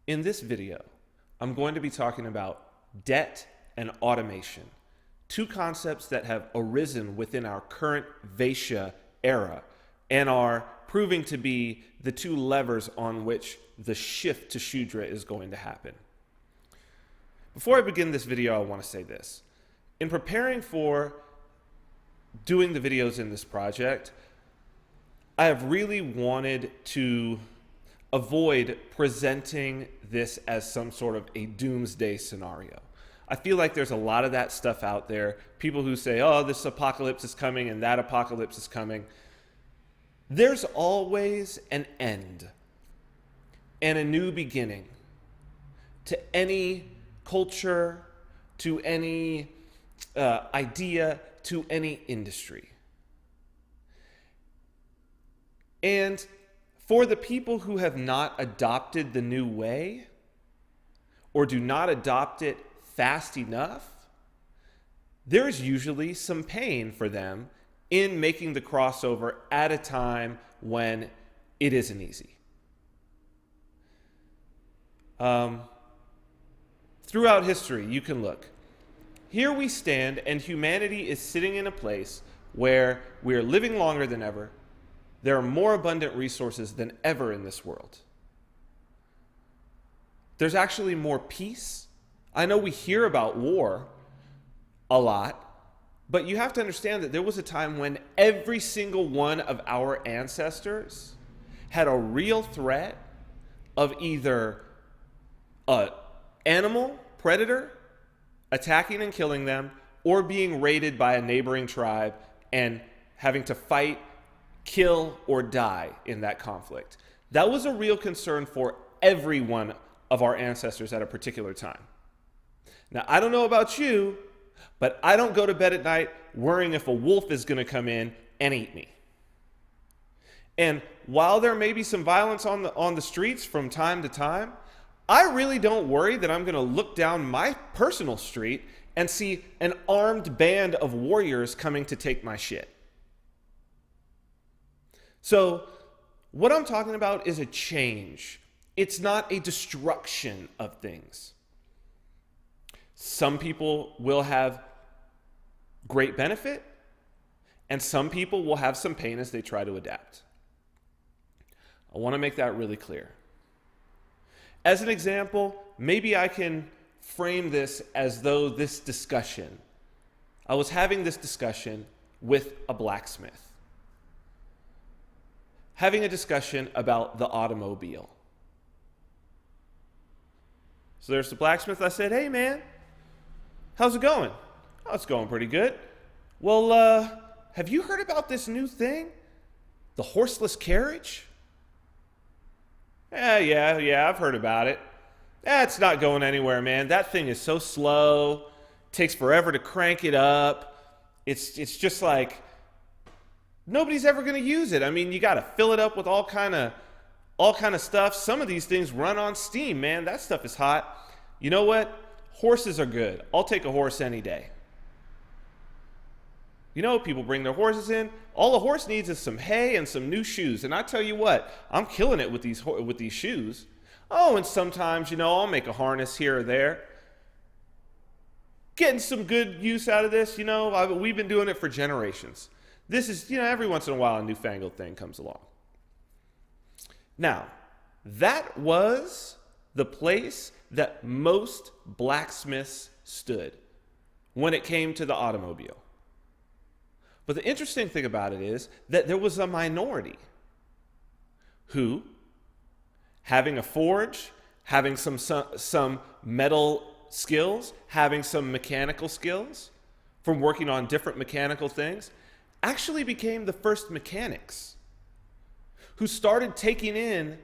In this video, I'm going to be talking about debt and automation, two concepts that have arisen within our current Vaeshya era and are proving to be the two levers on which the shift to Shudra is going to happen. Before I begin this video, I want to say this. In preparing for doing the videos in this project, I have really wanted to avoid presenting this as some sort of a doomsday scenario. I feel like there's a lot of that stuff out there. People who say, oh, this apocalypse is coming and that apocalypse is coming. There's always an end and a new beginning to any culture, to any idea, to any industry. And for the people who have not adopted the new way or do not adopt it fast enough, there's usually some pain for them in making the crossover at a time when it isn't easy. Throughout history, you can look. Here we stand, and humanity is sitting in a place where we're living longer than ever. There are more abundant resources than ever in this world. There's actually more peace. I know we hear about war a lot, but you have to understand that there was a time when every single one of our ancestors had a real threat of either an animal predator attacking and killing them, or being raided by a neighboring tribe and having to fight, kill, or die in that conflict. That was a real concern for every one of our ancestors at a particular time. Now, I don't know about you, but I don't go to bed at night worrying if a wolf is going to come in and eat me. And while there may be some violence on the streets from time to time, I really don't worry that I'm going to look down my personal street and see an armed band of warriors coming to take my shit. So what I'm talking about is a change. It's not a destruction of things. Some people will have great benefit, and some people will have some pain as they try to adapt. I want to make that really clear. As an example, maybe I can frame this as though this discussion, I was having this discussion with a blacksmith, having a discussion about the automobile. So there's the blacksmith. I said, hey man, how's it going? Oh, it's going pretty good. Well, have you heard about this new thing? The horseless carriage? Yeah, I've heard about it. It's not going anywhere, man. That thing is so slow. Takes forever to crank it up. It's just like nobody's ever going to use it. I mean, you got to fill it up with all kind of stuff. Some of these things run on steam, man. That stuff is hot. You know what? Horses are good. I'll take a horse any day. You know, people bring their horses in. All a horse needs is some hay and some new shoes. And I tell you what, I'm killing it with these shoes. Oh, and sometimes, I'll make a harness here or there. Getting some good use out of this, we've been doing it for generations. This is, every once in a while a newfangled thing comes along. Now, that was the place that most blacksmiths stood when it came to the automobile. But the interesting thing about it is that there was a minority who, having a forge, having some metal skills, having some mechanical skills from working on different mechanical things, actually became the first mechanics who started taking in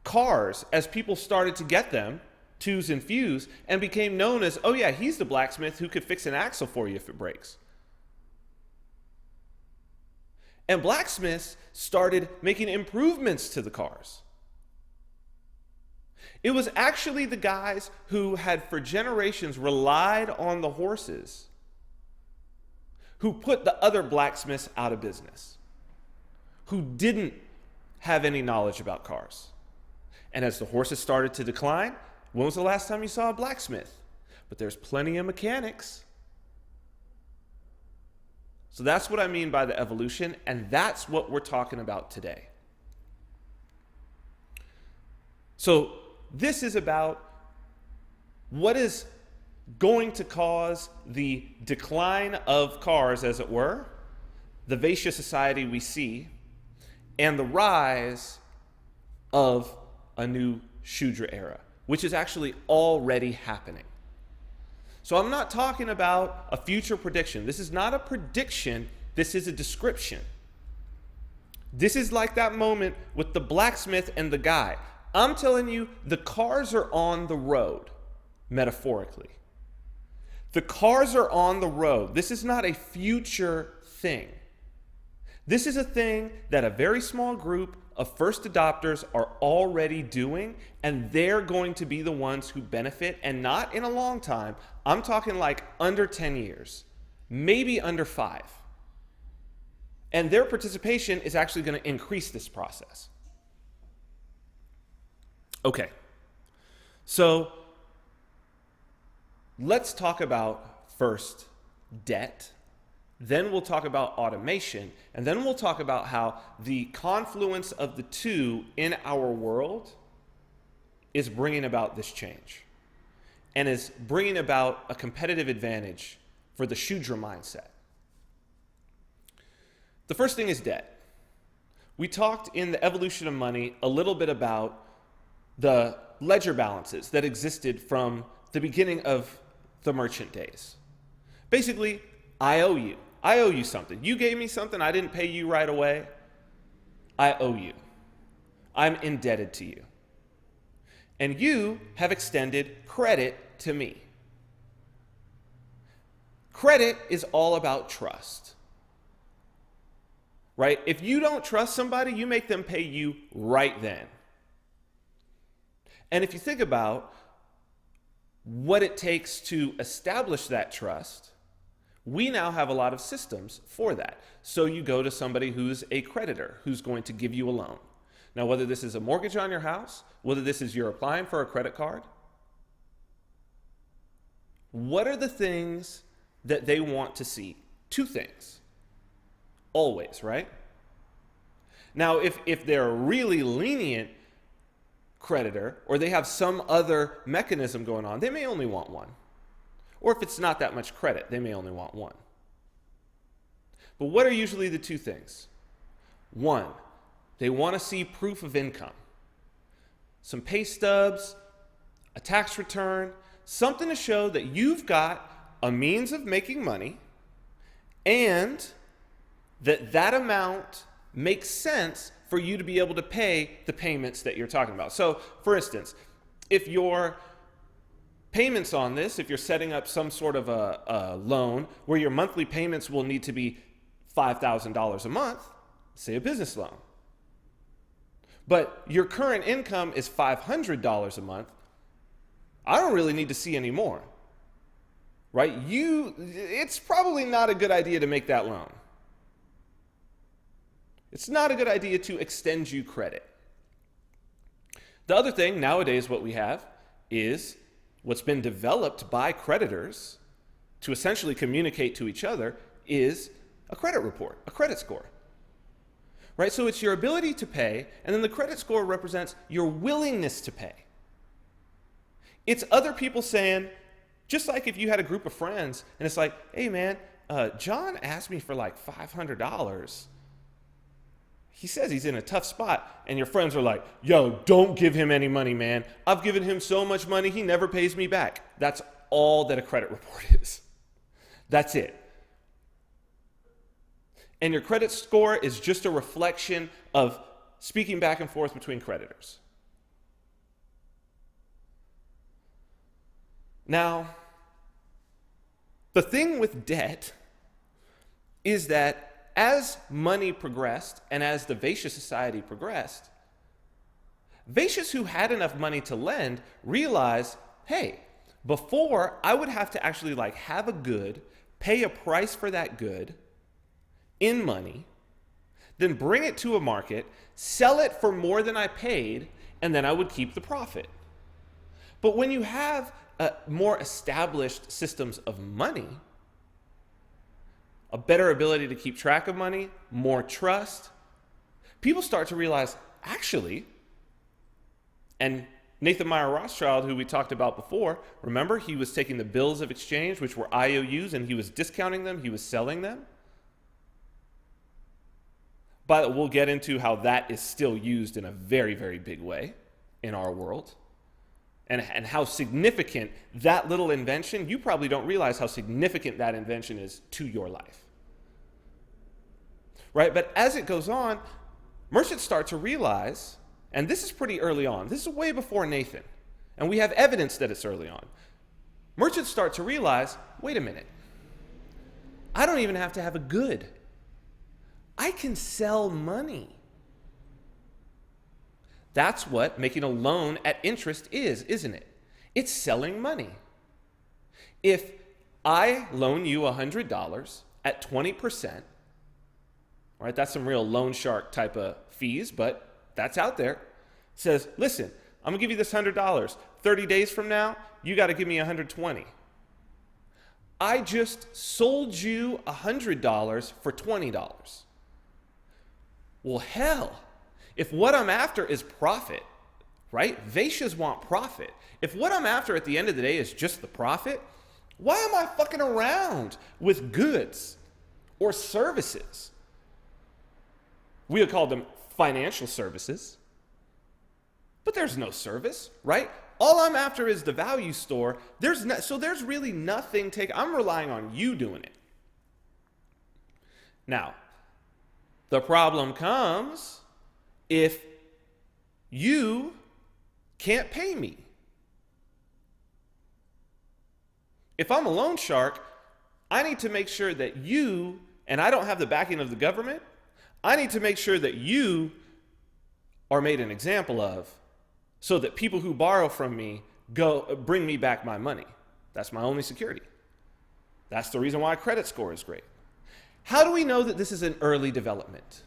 cars as people started to get them, twos and fews, and became known as, oh yeah, he's the blacksmith who could fix an axle for you if it breaks. And blacksmiths started making improvements to the cars. It was actually the guys who had for generations relied on the horses who put the other blacksmiths out of business, who didn't have any knowledge about cars. And as the horses started to decline, when was the last time you saw a blacksmith? But there's plenty of mechanics. So that's what I mean by the evolution, and that's what we're talking about today. So this is about what is going to cause the decline of cars, as it were, the Vaeshya society we see, and the rise of a new Shudra era, which is actually already happening. So I'm not talking about a future prediction. This is not a prediction. This is a description. This is like that moment with the blacksmith and the guy. I'm telling you, the cars are on the road, metaphorically. The cars are on the road. This is not a future thing. This is a thing that a very small group of first adopters are already doing, and they're going to be the ones who benefit, and not in a long time. I'm talking like under 10 years, maybe under 5. And their participation is actually going to increase this process. Okay, so let's talk about first debt. Then we'll talk about automation, and then we'll talk about how the confluence of the two in our world is bringing about this change and is bringing about a competitive advantage for the Shudra mindset. The first thing is debt. We talked in the evolution of money a little bit about the ledger balances that existed from the beginning of the merchant days. Basically, I owe you. I owe you something. You gave me something. I didn't pay you right away. I owe you. I'm indebted to you. And you have extended credit to me. Credit is all about trust. Right? If you don't trust somebody, you make them pay you right then. And if you think about what it takes to establish that trust, we now have a lot of systems for that. So you go to somebody who's a creditor, who's going to give you a loan. Now, whether this is a mortgage on your house, whether this is you're applying for a credit card, what are the things that they want to see? 2 things. Always, right? Now, if they're a really lenient creditor, or they have some other mechanism going on, they may only want 1. Or if it's not that much credit, they may only want 1. But what are usually the 2 things? 1, they want to see proof of income. Some pay stubs, a tax return, something to show that you've got a means of making money and that amount makes sense for you to be able to pay the payments that you're talking about. So, for instance, if your payments on this, if you're setting up some sort of a loan where your monthly payments will need to be $5,000 a month, say a business loan, but your current income is $500 a month, I don't really need to see any more, right? It's probably not a good idea to make that loan. It's not a good idea to extend you credit. The other thing nowadays, what we have is what's been developed by creditors to essentially communicate to each other is a credit report, a credit score. Right? So it's your ability to pay, and then the credit score represents your willingness to pay. It's other people saying, just like if you had a group of friends and it's like, hey man, John asked me for like $500. He says he's in a tough spot. And your friends are like, yo, don't give him any money, man. I've given him so much money, he never pays me back. That's all that a credit report is. That's it. And your credit score is just a reflection of speaking back and forth between creditors. Now, the thing with debt is that as money progressed and as the Vaeshya society progressed, Vaishyas who had enough money to lend realized, hey, before I would have to actually have a good, pay a price for that good in money, then bring it to a market, sell it for more than I paid, and then I would keep the profit. But when you have more established systems of money, a better ability to keep track of money, more trust, people start to realize, actually, and Nathan Meyer Rothschild, who we talked about before, remember, he was taking the bills of exchange, which were IOUs, and he was discounting them, he was selling them. But we'll get into how that is still used in a very, very big way in our world. And how significant that little invention, you probably don't realize how significant that invention is to your life. Right? But as it goes on, merchants start to realize, and this is pretty early on, this is way before Nathan, and we have evidence that it's early on. Merchants start to realize, wait a minute, I don't even have to have a good. I can sell money. That's what making a loan at interest is, isn't it? It's selling money. If I loan you $100 at 20%, right, that's some real loan shark type of fees, but that's out there. Says, listen, I'm gonna give you this $100. 30 days from now, you gotta give me $120. I just sold you $100 for $20. Well, hell, if what I'm after is profit, right? Vaishyas want profit. If what I'm after at the end of the day is just the profit, why am I fucking around with goods or services? We would call them financial services, but there's no service, right? All I'm after is the value store. So there's really nothing I'm relying on you doing it. Now, the problem comes if you can't pay me. If I'm a loan shark, I need to make sure that you, and I don't have the backing of the government, I need to make sure that you are made an example of so that people who borrow from me bring me back my money. That's my only security. That's the reason why credit score is great. How do we know that this is an early development?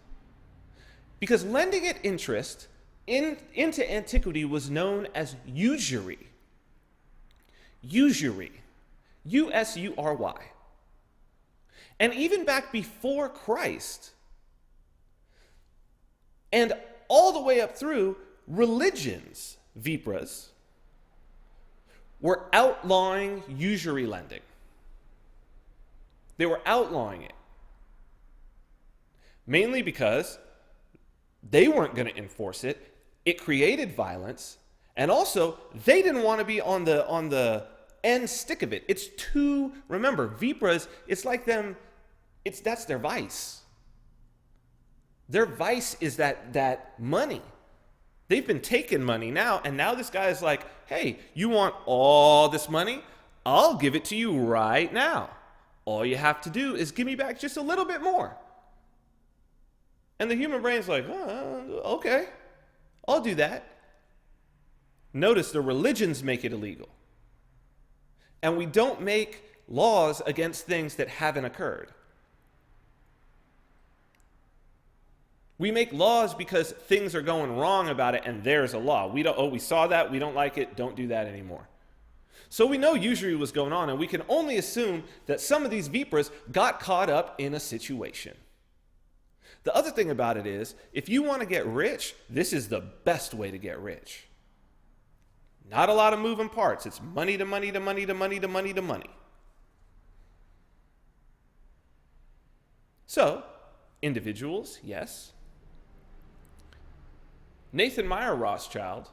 Because lending at interest into antiquity was known as usury. Usury. U-S-U-R-Y. And even back before Christ, and all the way up through, religions, vipras, were outlawing usury lending. They were outlawing it. Mainly because they weren't going to enforce it. It created violence. And also, they didn't want to be on the end stick of it. It's too, remember, vipras, it's like them, that's their vice. Their vice is that money. They've been taking money now, and now this guy is like, hey, you want all this money? I'll give it to you right now. All you have to do is give me back just a little bit more. And the human brain's like, okay, I'll do that. Notice the religions make it illegal. And we don't make laws against things that haven't occurred. We make laws because things are going wrong about it, and there's a law. We saw that, we don't like it, don't do that anymore. So we know usury was going on, and we can only assume that some of these vipras got caught up in a situation. The other thing about it is, if you want to get rich, this is the best way to get rich. Not a lot of moving parts. It's money to money to money to money to money to money. So, individuals, yes. Nathan Meyer Rothschild,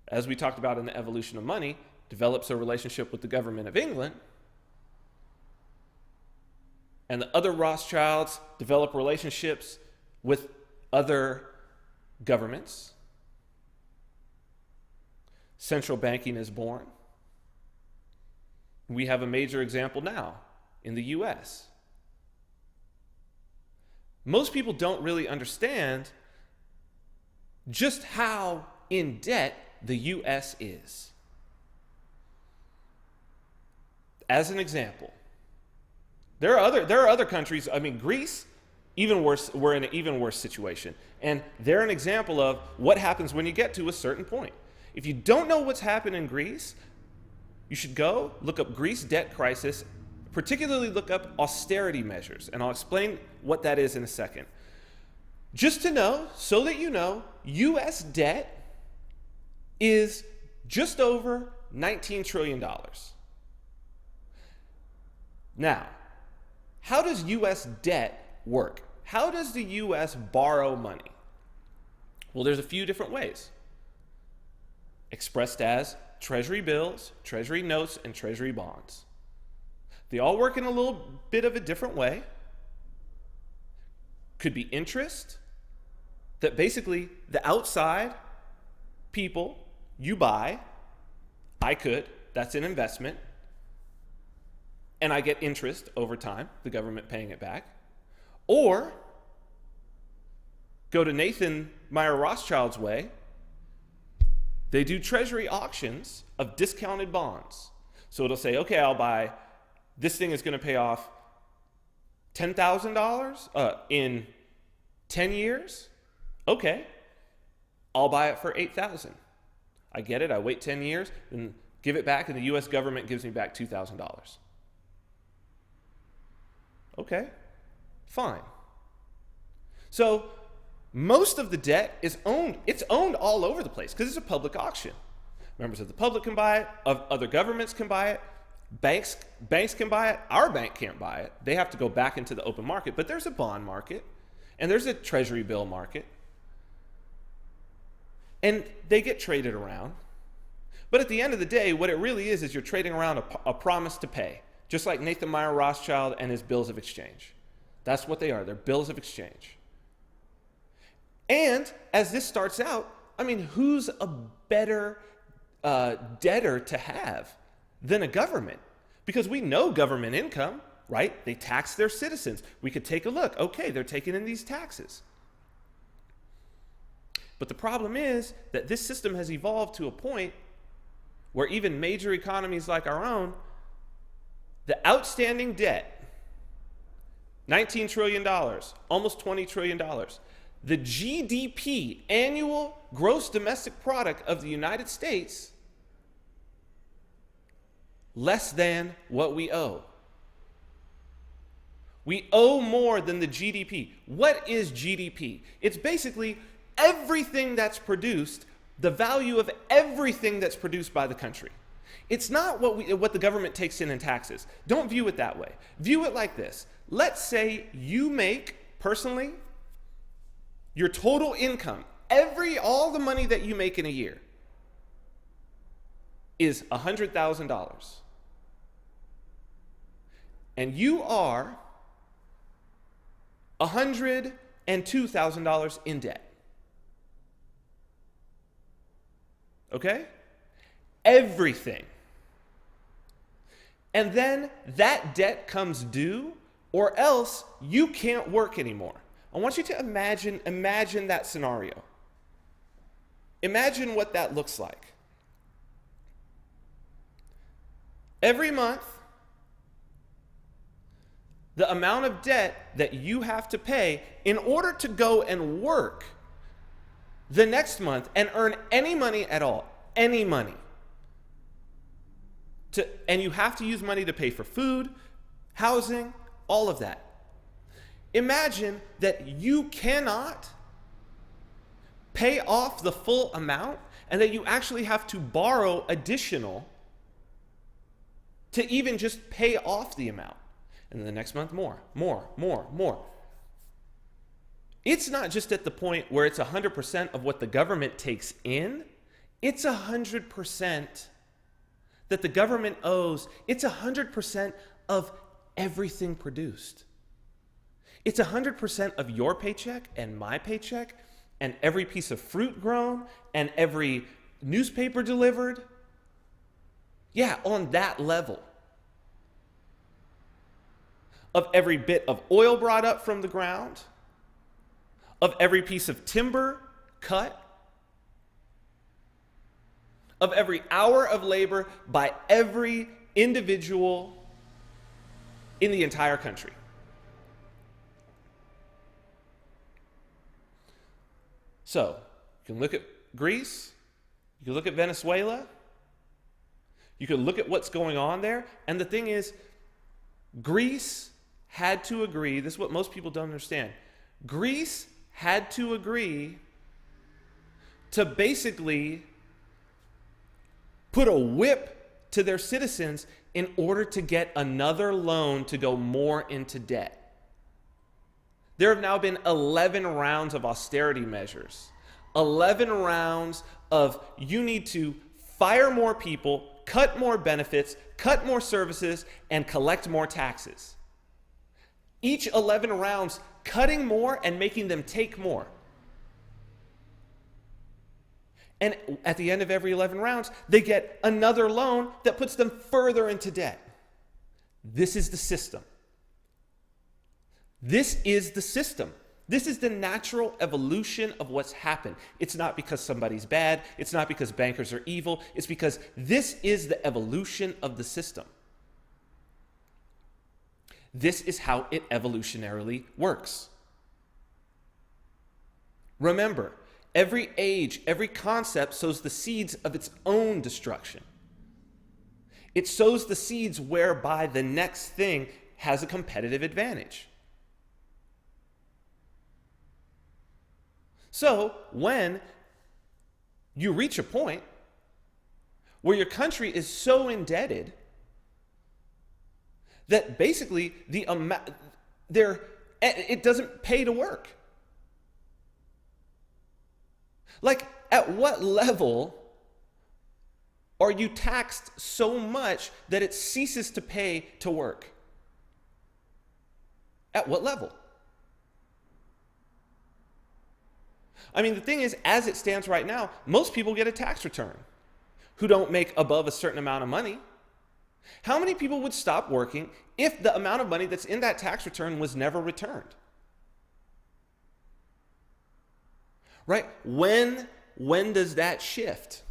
as we talked about in the evolution of money, develops a relationship with the government of England. And the other Rothschilds develop relationships with other governments. Central banking is born. We have a major example now in the US. Most people don't really understand just how in debt the US is. As an example, there are other countries. I mean, Greece, Even worse, we're in an even worse situation. And they're an example of what happens when you get to a certain point. If you don't know what's happened in Greece, you should go look up Greece debt crisis, particularly look up austerity measures. And I'll explain what that is in a second. Just to know, so that you know, U.S. debt is just over $19 trillion. Now, how does U.S. debt work? How does the U.S. borrow money? Well, there's a few different ways. Expressed as treasury bills, treasury notes, and treasury bonds. They all work in a little bit of a different way. Could be interest, that basically the outside people you buy, I could, that's an investment, and I get interest over time, the government paying it back. Or go to Nathan Meyer Rothschild's way. They do treasury auctions of discounted bonds. So it'll say, okay, I'll buy, this thing is going to pay off $10,000 in 10 years. Okay, I'll buy it for $8,000. I get it, I wait 10 years, and give it back, and the US government gives me back $2,000. Okay, fine. So most of the debt is owned, it's owned all over the place because it's a public auction. Members of the public can buy it, other governments can buy it, banks can buy it, our bank can't buy it. They have to go back into the open market, but there's a bond market and there's a treasury bill market. And they get traded around. But at the end of the day, what it really is you're trading around a promise to pay, just like Nathan Meyer Rothschild and his bills of exchange. That's what they are. They're bills of exchange. And as this starts out, I mean, who's a better debtor to have than a government? Because we know government income, right? They tax their citizens. We could take a look. Okay, they're taking in these taxes. But the problem is that this system has evolved to a point where even major economies like our own, the outstanding debt, $19 trillion, almost $20 trillion. The GDP, annual gross domestic product of the United States, less than what we owe. We owe more than the GDP. What is GDP? It's basically everything that's produced, the value of everything that's produced by the country. It's not what the government takes in taxes. Don't view it that way. View it like this. Let's say you make, personally, your total income, all the money that you make in a year is $100,000. And you are $102,000 in debt. Okay? Everything. And then that debt comes due, or else you can't work anymore. I want you to imagine that scenario. Imagine what that looks like. Every month, the amount of debt that you have to pay in order to go and work the next month and earn any money at all, any money. And you have to use money to pay for food, housing, all of that. Imagine that you cannot pay off the full amount and that you actually have to borrow additional to even just pay off the amount. And then the next month, more. It's not just at the point where it's 100% of what the government takes in. It's 100% that the government owes. It's 100% of everything produced. It's 100% of your paycheck and my paycheck and every piece of fruit grown and every newspaper delivered. Yeah, on that level. Of every bit of oil brought up from the ground, of every piece of timber cut, of every hour of labor by every individual in the entire country. So, you can look at Greece, you can look at Venezuela, you can look at what's going on there, and the thing is, Greece had to agree, this is what most people don't understand, Greece had to agree to basically put a whip to their citizens in order to get another loan to go more into debt. There have now been 11 rounds of austerity measures. 11 rounds of you need to fire more people, cut more benefits, cut more services, and collect more taxes. Each 11 rounds cutting more and making them take more. And at the end of every 11 rounds, they get another loan that puts them further into debt. This is the system. This is the system. This is the natural evolution of what's happened. It's not because somebody's bad. It's not because bankers are evil. It's because this is the evolution of the system. This is how it evolutionarily works. Remember, every age, every concept sows the seeds of its own destruction. It sows the seeds whereby the next thing has a competitive advantage. So when you reach a point where your country is so indebted that basically it doesn't pay to work. Like, at what level are you taxed so much that it ceases to pay to work? At what level? I mean, the thing is, as it stands right now, most people get a tax return who don't make above a certain amount of money. How many people would stop working if the amount of money that's in that tax return was never returned? Right? When does that shift?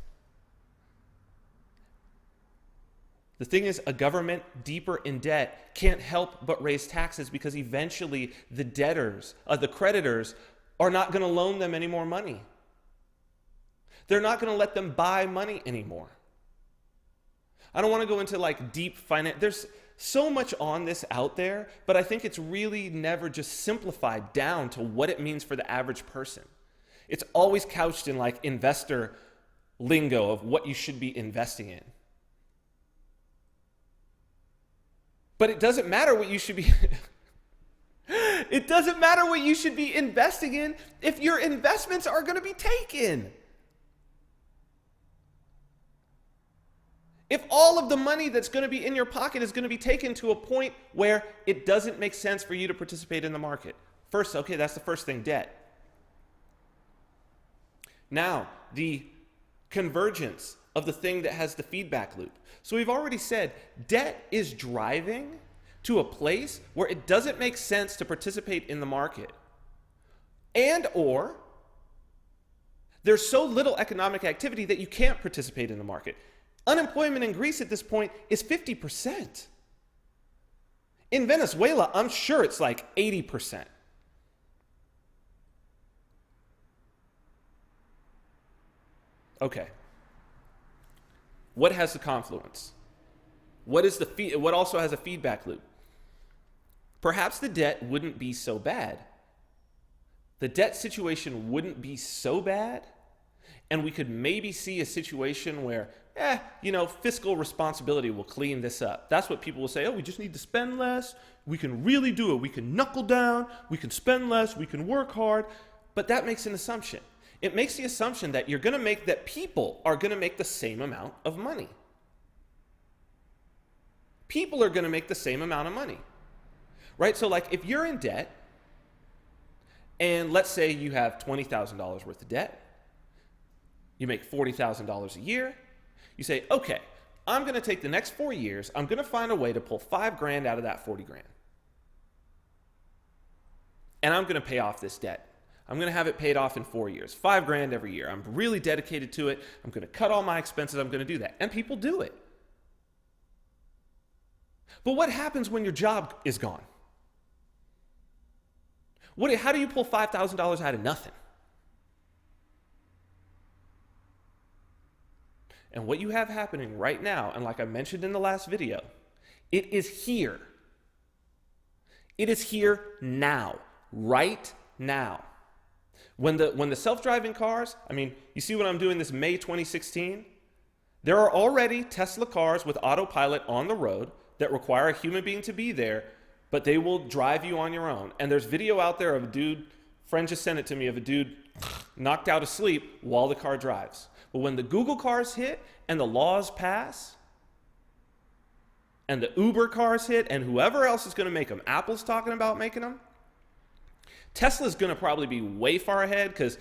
The thing is, a government deeper in debt can't help but raise taxes because eventually the debtors, the creditors, are not going to loan them any more money. They're not going to let them buy money anymore. I don't want to go into like deep finance. There's so much on this out there, but I think it's really never just simplified down to what it means for the average person. It's always couched in like investor lingo of what you should be investing in. But it doesn't matter what you should be It doesn't matter what you should be investing in if your investments are going to be taken. If all of the money that's going to be in your pocket is going to be taken to a point where it doesn't make sense for you to participate in the market. First, okay, that's the first thing, debt. Now, the convergence of the thing that has the feedback loop. So we've already said debt is driving to a place where it doesn't make sense to participate in the market. And or there's so little economic activity that you can't participate in the market. Unemployment in Greece at this point is 50%. In Venezuela, I'm sure it's like 80%. Okay. What has the confluence? What also has a feedback loop? Perhaps the debt wouldn't be so bad. The debt situation wouldn't be so bad, and we could maybe see a situation where, fiscal responsibility will clean this up. That's what people will say, we just need to spend less. We can really do it. We can knuckle down. We can spend less. We can work hard. But that makes an assumption. It makes the assumption that people are going to make the same amount of money. People are going to make the same amount of money. Right? So like if you're in debt, and let's say you have $20,000 worth of debt, you make $40,000 a year, you say, okay, I'm going to take the next 4 years, I'm going to find a way to pull $5,000 out of that $40,000. And I'm going to pay off this debt. I'm going to have it paid off in 4 years, $5,000 every year. I'm really dedicated to it. I'm going to cut all my expenses. I'm going to do that. And people do it. But what happens when your job is gone? How do you pull $5,000 out of nothing? And what you have happening right now, and like I mentioned in the last video, it is here. It is here now, right now. When the self-driving cars, I mean, you see what I'm doing this May 2016? There are already Tesla cars with autopilot on the road that require a human being to be there, but they will drive you on your own. And there's video out there of a dude, friend just sent it to me, of a dude knocked out asleep while the car drives. But when the Google cars hit and the laws pass, and the Uber cars hit, and whoever else is going to make them, Apple's talking about making them, Tesla's going to probably be way far ahead because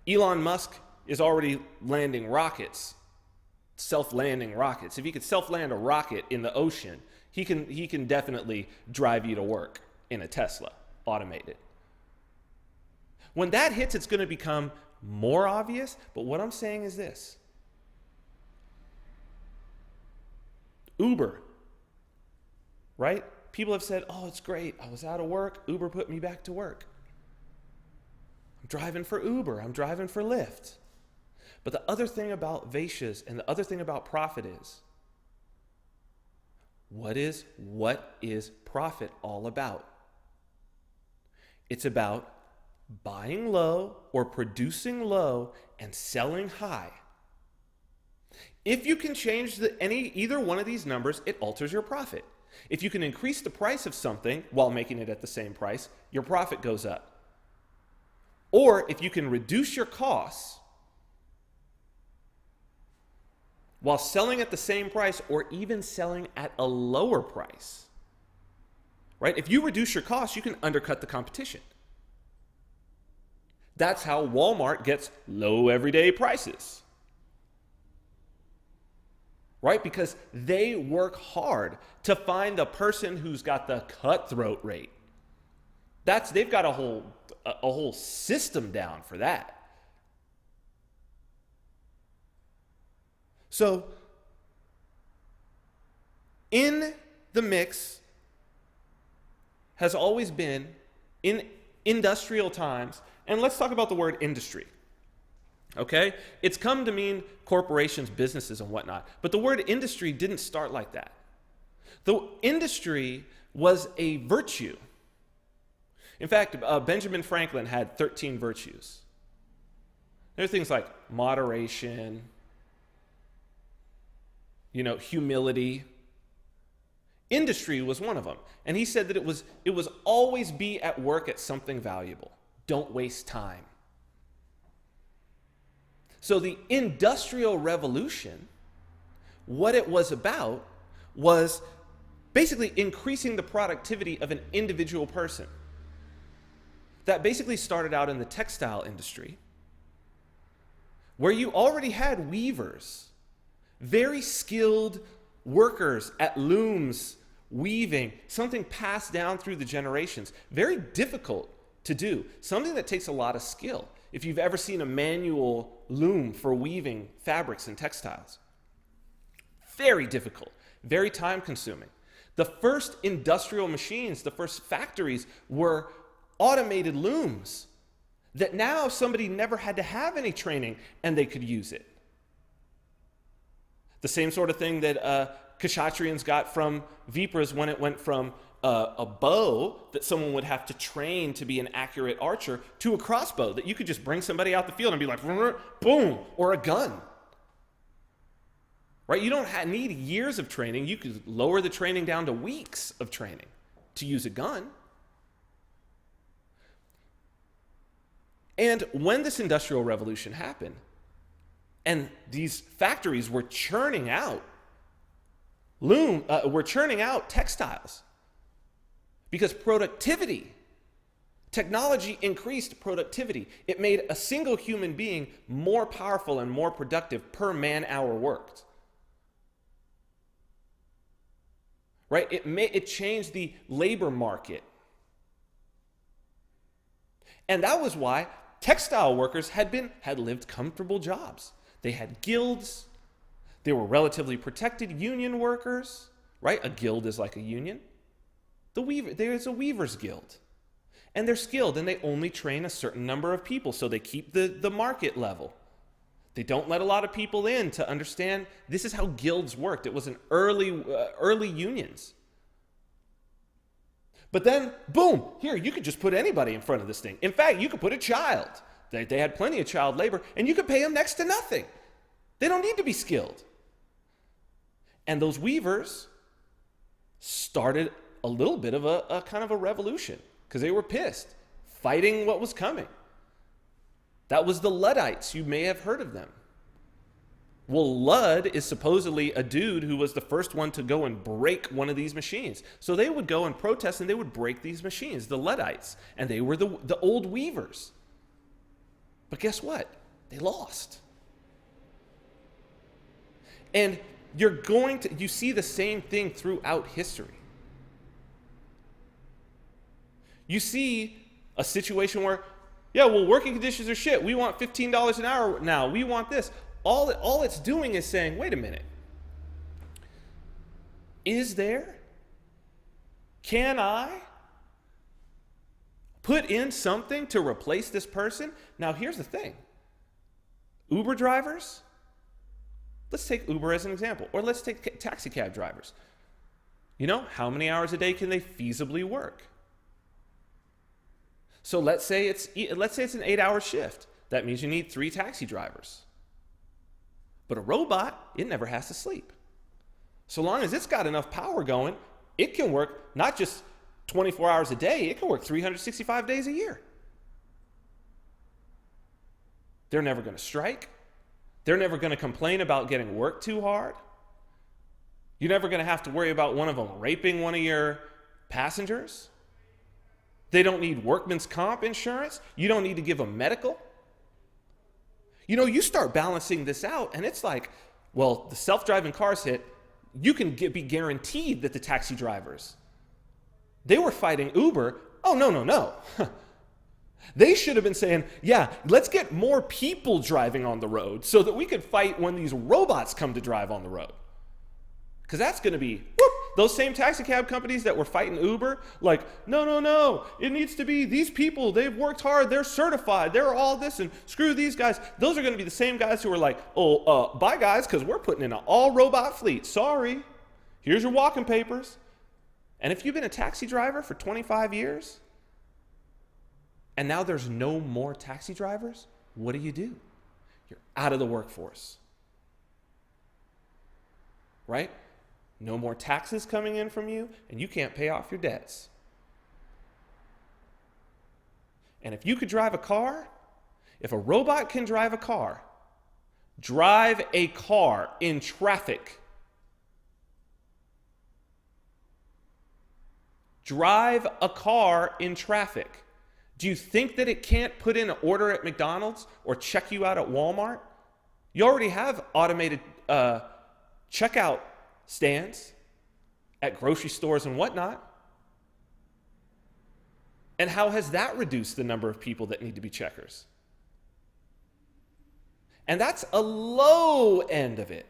Elon Musk is already landing rockets, self-landing rockets. If he could self-land a rocket in the ocean, he can definitely drive you to work in a Tesla, automated. When that hits, it's going to become more obvious, but what I'm saying is this. Uber, right? People have said, oh, it's great. I was out of work. Uber put me back to work. I'm driving for Uber. I'm driving for Lyft. But the other thing about Vaeshyas and the other thing about profit is, what is profit all about? It's about buying low or producing low and selling high. If you can change either one of these numbers, it alters your profit. If you can increase the price of something while making it at the same price, your profit goes up. Or if you can reduce your costs while selling at the same price or even selling at a lower price, right? If you reduce your costs, you can undercut the competition. That's how Walmart gets low everyday prices, right? Because they work hard to find the person who's got the cutthroat rate. They've got a whole system down for that. So, in the mix has always been, in industrial times, and let's talk about the word industry. Okay? It's come to mean corporations, businesses, and whatnot. But the word industry didn't start like that. The industry was a virtue. In fact, Benjamin Franklin had 13 virtues. There are things like moderation, humility. Industry was one of them. And he said that it was always be at work at something valuable. Don't waste time. So the Industrial Revolution, what it was about was basically increasing the productivity of an individual person. That basically started out in the textile industry, where you already had weavers, very skilled workers at looms, weaving, something passed down through the generations. Very difficult to do, something that takes a lot of skill. If you've ever seen a manual loom for weaving fabrics and textiles, very difficult, very time consuming. The first industrial machines, the first factories were automated looms that now somebody never had to have any training and they could use it. The same sort of thing that Kshatriyans got from Vipras when it went from a bow that someone would have to train to be an accurate archer to a crossbow that you could just bring somebody out the field and be like, boom, or a gun. Right? You don't need years of training. You could lower the training down to weeks of training to use a gun. And when this Industrial Revolution happened, and these factories were churning out textiles, because technology increased productivity. It made a single human being more powerful and more productive per man-hour worked. Right? It changed the labor market. And that was why textile workers had lived comfortable jobs. They had guilds. They were relatively protected. Union workers, right? A guild is like a union. There's a weaver's guild. And they're skilled, and they only train a certain number of people, so they keep the market level. They don't let a lot of people in to understand this is how guilds worked. It was an early unions. But then, boom, here, you could just put anybody in front of this thing. In fact, you could put a child. They had plenty of child labor, and you could pay them next to nothing. They don't need to be skilled. And those weavers started a little bit of a kind of a revolution because they were pissed, fighting what was coming. That was the Luddites. You may have heard of them. Well, Lud is supposedly a dude who was the first one to go and break one of these machines. So they would go and protest and they would break these machines, the Luddites. And they were the old weavers. But guess what? They lost. And you see the same thing throughout history. You see a situation where, yeah, well, working conditions are shit. We want $15 an hour now. We want this. All it's doing is saying, wait a minute. Can I put in something to replace this person? Now, here's the thing. Uber drivers, let's take Uber as an example, or let's take taxi cab drivers. You know, how many hours a day can they feasibly work? So let's say it's an 8-hour shift. That means you need 3 taxi drivers. But a robot, it never has to sleep. So long as it's got enough power going, it can work not just 24 hours a day, it can work 365 days a year. They're never going to strike. They're never going to complain about getting worked too hard. You're never going to have to worry about one of them raping one of your passengers. They don't need workman's comp insurance. You don't need to give them medical. You know, you start balancing this out, and it's like, well, the self-driving cars hit, you can be guaranteed that the taxi drivers, they were fighting Uber. Oh, no. They should have been saying, yeah, let's get more people driving on the road so that we could fight when these robots come to drive on the road. Because that's going to be, whoop, those same taxi cab companies that were fighting Uber, like, no, it needs to be these people, they've worked hard, they're certified, they're all this, and screw these guys. Those are going to be the same guys who are like, bye guys, because we're putting in an all-robot fleet. Sorry, here's your walking papers. And if you've been a taxi driver for 25 years, and now there's no more taxi drivers, what do? You're out of the workforce. Right? No more taxes coming in from you, and you can't pay off your debts. And if you could drive a car, if a robot can drive a car in traffic, drive a car in traffic, do you think that it can't put in an order at McDonald's or check you out at Walmart? You already have automated checkout stands at grocery stores and whatnot. And how has that reduced the number of people that need to be checkers? And that's a low end of it.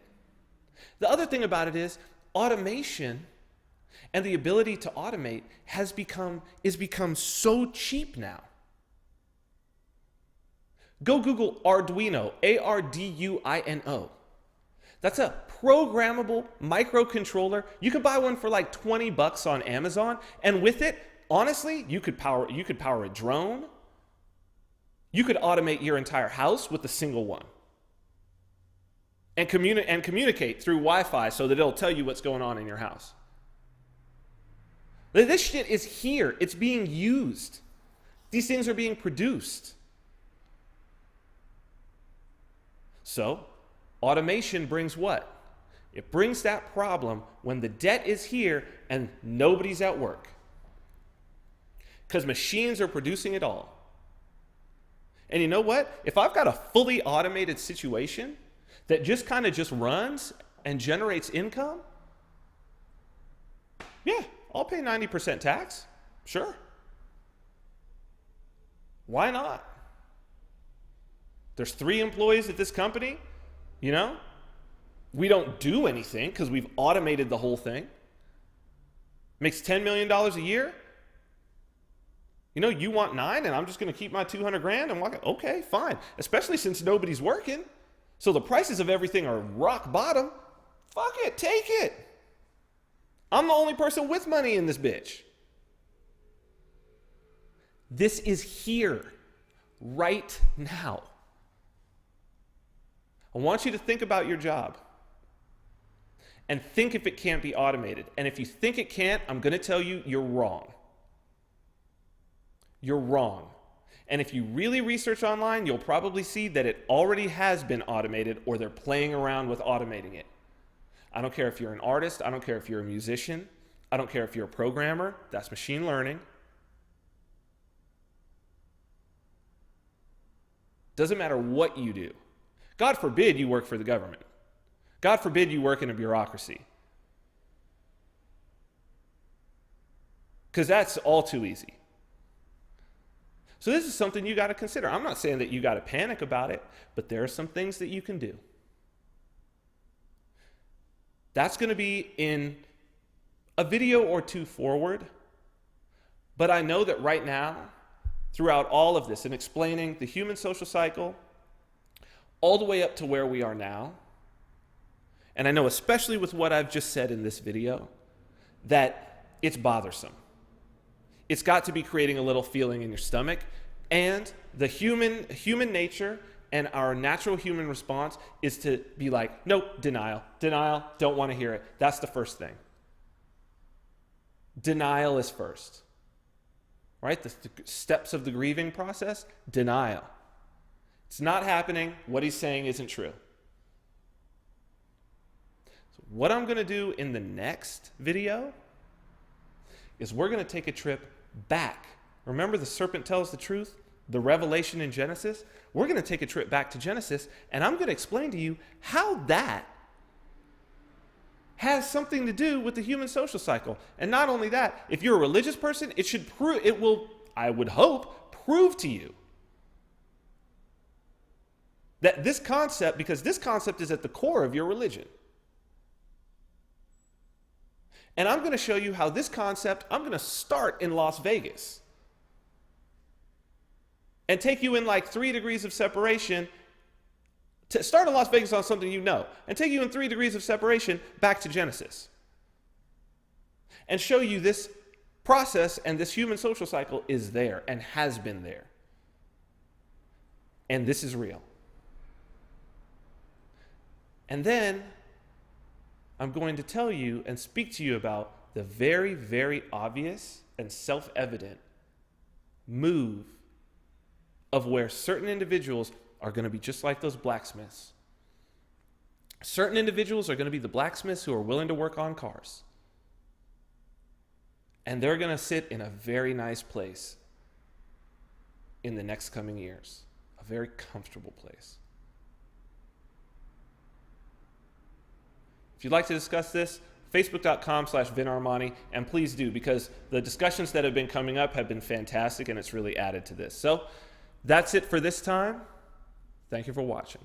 The other thing about it is automation and the ability to automate is become so cheap now. Go Google Arduino, Arduino. That's a programmable microcontroller. You could buy one for like $20 on Amazon, and with it, honestly, you could power a drone. You could automate your entire house with a single one. And communicate through Wi-Fi so that it'll tell you what's going on in your house. This shit is here. It's being used. These things are being produced. So, automation brings what? It brings that problem when the debt is here and nobody's at work. Because machines are producing it all. And you know what? If I've got a fully automated situation that just kind of just runs and generates income, yeah, I'll pay 90% tax. Sure. Why not? There's 3 employees at this company, you know? We don't do anything because we've automated the whole thing. Makes $10 million a year. You know, you want 9 and I'm just going to keep my 200 grand and walk. Okay, fine. Especially since nobody's working. So the prices of everything are rock bottom. Fuck it, take it. I'm the only person with money in this bitch. This is here, right now. I want you to think about your job and think if it can't be automated. And if you think it can't, I'm going to tell you you're wrong. You're wrong. And if you really research online, you'll probably see that it already has been automated or they're playing around with automating it. I don't care if you're an artist. I don't care if you're a musician. I don't care if you're a programmer. That's machine learning. Doesn't matter what you do. God forbid you work for the government. God forbid you work in a bureaucracy. Because that's all too easy. So this is something you got to consider. I'm not saying that you got to panic about it, but there are some things that you can do. That's going to be in a video or two forward. But I know that right now, throughout all of this and explaining the human social cycle, all the way up to where we are now, and I know especially with what I've just said in this video, that it's bothersome. It's got to be creating a little feeling in your stomach, and the human nature and our natural human response is to be like, nope, denial, don't want to hear it. That's the first thing. Denial is first, right? The steps of the grieving process, denial. It's not happening. What he's saying isn't true. So what I'm going to do in the next video is we're going to take a trip back. Remember the serpent tells the truth? The revelation in Genesis? We're going to take a trip back to Genesis, and I'm going to explain to you how that has something to do with the human social cycle. And not only that, if you're a religious person, it will, I would hope, prove to you that this concept, because this concept is at the core of your religion. And I'm going to show you how this concept, I'm going to start in Las Vegas and take you in like 3 degrees of separation, to start in Las Vegas on something you know, and take you in 3 degrees of separation back to Genesis. And show you this process and this human social cycle is there and has been there. And this is real. And then I'm going to tell you and speak to you about the very, very obvious and self-evident move of where certain individuals are going to be just like those blacksmiths. Certain individuals are going to be the blacksmiths who are willing to work on cars. And they're going to sit in a very nice place in the next coming years. A very comfortable place. If you'd like to discuss this, facebook.com/VinArmani, and please do, because the discussions that have been coming up have been fantastic and it's really added to this. So that's it for this time. Thank you for watching.